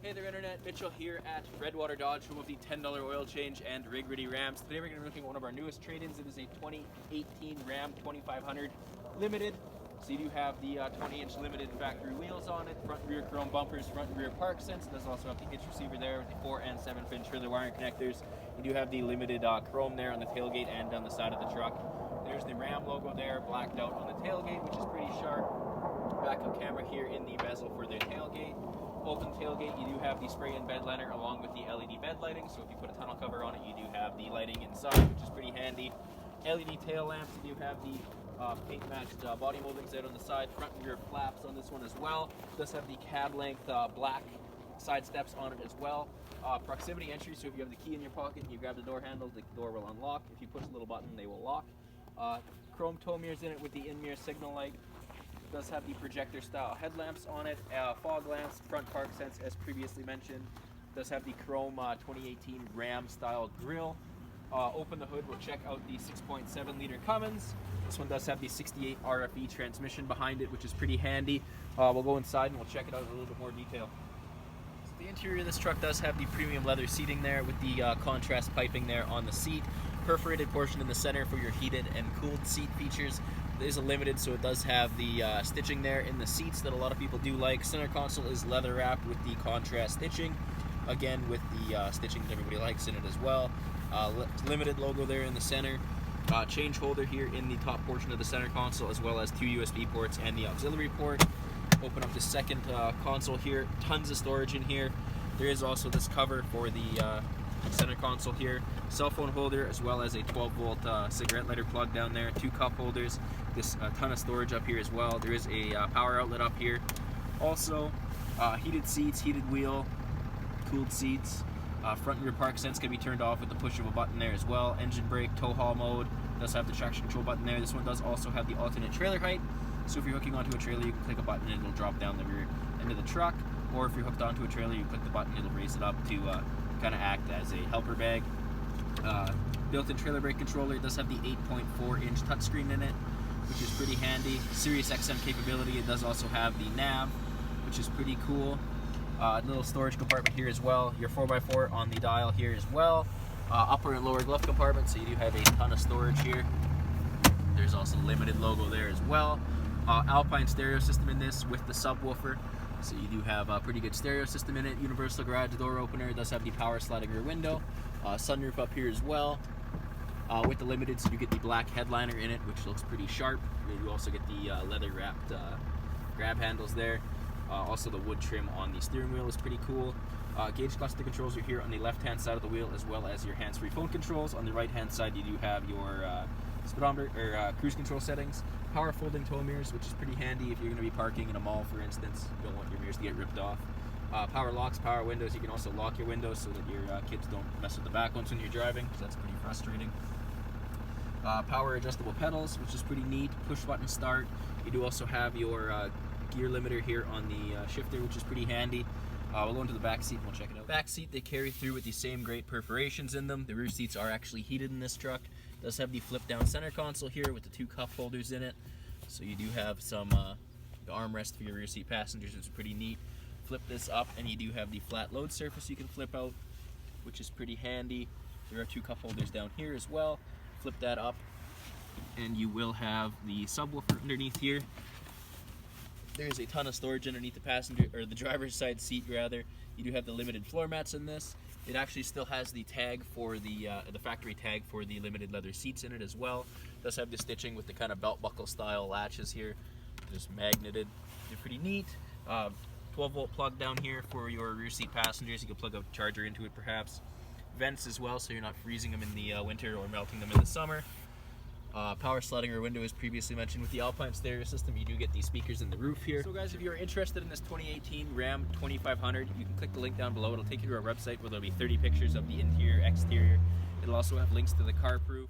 Hey there Internet, Mitchell here at Redwater Dodge, home of the $10 oil change and rig ready Rams. Today we're going to be looking at one of our newest trade-ins. It is a 2018 Ram 2500 Limited. So you do have the 20-inch Limited factory wheels on it, front and rear chrome bumpers, front and rear park sense. It does also have the hitch receiver there with the 4 and 7-pin trailer wiring connectors. You do have the Limited chrome there on the tailgate and on the side of the truck. There's the Ram logo there, blacked out on the tailgate, which is pretty sharp. Backup camera here in the bezel for their tailgate. Open tailgate, you do have the spray-in bed liner along with the LED bed lighting, so if you put a tunnel cover on it, you do have the lighting inside, which is pretty handy. LED tail lamps, you do have the paint-matched body moldings out on the side, front and rear flaps on this one as well. It does have the cab-length black side steps on it as well. Proximity entry, so if you have the key in your pocket and you grab the door handle, the door will unlock. If you push a little button, they will lock. Chrome tow mirrors in it with the in-mirror signal light. It does have the projector style headlamps on it, fog lamps, front park sense as previously mentioned. It does have the chrome 2018 Ram style grille. Open the hood, we'll check out the 6.7 liter Cummins. This one does have the 68 RFE transmission behind it, which is pretty handy. We'll go inside and we'll check it out in a little bit more detail. So the interior of this truck does have the premium leather seating there with the contrast piping there on the seat. Perforated portion in the center for your heated and cooled seat features. It is a Limited, so it does have the stitching there in the seats that a lot of people do like. Center console is leather wrapped with the contrast stitching, again with the stitching that everybody likes in it as well. Limited logo there in the center. Change holder here in the top portion of the center console, as well as 2 USB ports and the auxiliary port. Open up the second console here. Tons of storage in here. There is also this cover for the center console here, cell phone holder, as well as a 12-volt cigarette lighter plug down there, 2 cup holders, this ton of storage up here as well. There is a power outlet up here. Also, heated seats, heated wheel, cooled seats. Front and rear park sense can be turned off with the push of a button there as well. Engine brake, tow haul mode, does have the traction control button there. This one does also have the alternate trailer height. So if you're hooking onto a trailer, you can click a button and it'll drop down the rear end of the truck. Or if you're hooked onto a trailer, you click the button, it'll raise it up to kind of act as a helper bag. Built-in trailer brake controller. It does have the 8.4-inch touchscreen in it, which is pretty handy. Sirius XM capability. It does also have the nav, which is pretty cool. Little storage compartment here as well. Your 4x4 on the dial here as well. Upper and lower glove compartment, so you do have a ton of storage here. There's also the Limited logo there as well. Alpine stereo system in this with the subwoofer. So you do have a pretty good stereo system in it. Universal garage door opener. It does have the power sliding rear window. Sunroof up here as well. With the Limited, so you get the black headliner in it, which looks pretty sharp. You also get the leather wrapped grab handles there. Also the wood trim on the steering wheel is pretty cool. Gauge cluster controls are here on the left hand side of the wheel, as well as your hands-free phone controls. On the right hand side you do have your speedometer or cruise control settings. Power folding tow mirrors, which is pretty handy if you're going to be parking in a mall, for instance. You don't want your mirrors to get ripped off. Power locks, power windows. You can also lock your windows so that your kids don't mess with the back ones when you're driving, because that's pretty frustrating. Power adjustable pedals, which is pretty neat. Push button start. You do also have your gear limiter here on the shifter, which is pretty handy. We'll go into the back seat and we'll check it out. Back seat, they carry through with the same great perforations in them. The rear seats are actually heated in this truck. It does have the flip down center console here with the 2 cup holders in it. So you do have some armrest for your rear seat passengers, which is pretty neat. Flip this up and you do have the flat load surface you can flip out, which is pretty handy. There are 2 cup holders down here as well. Flip that up and you will have the subwoofer underneath here. There's a ton of storage underneath the passenger, or the driver's side seat rather. You do have the Limited floor mats in this. It actually still has the tag for the factory tag for the Limited leather seats in it as well. It does have the stitching with the kind of belt buckle style latches here, just magneted. They're pretty neat. 12-volt plug down here for your rear seat passengers. You can plug a charger into it perhaps. Vents as well, so you're not freezing them in the winter or melting them in the summer. Power sliding rear window, as previously mentioned. With the Alpine stereo system, you do get these speakers in the roof here. So guys, if you're interested in this 2018 Ram 2500, you can click the link down below. It'll take you to our website where there'll be 30 pictures of the interior, exterior. It'll also have links to the car proof.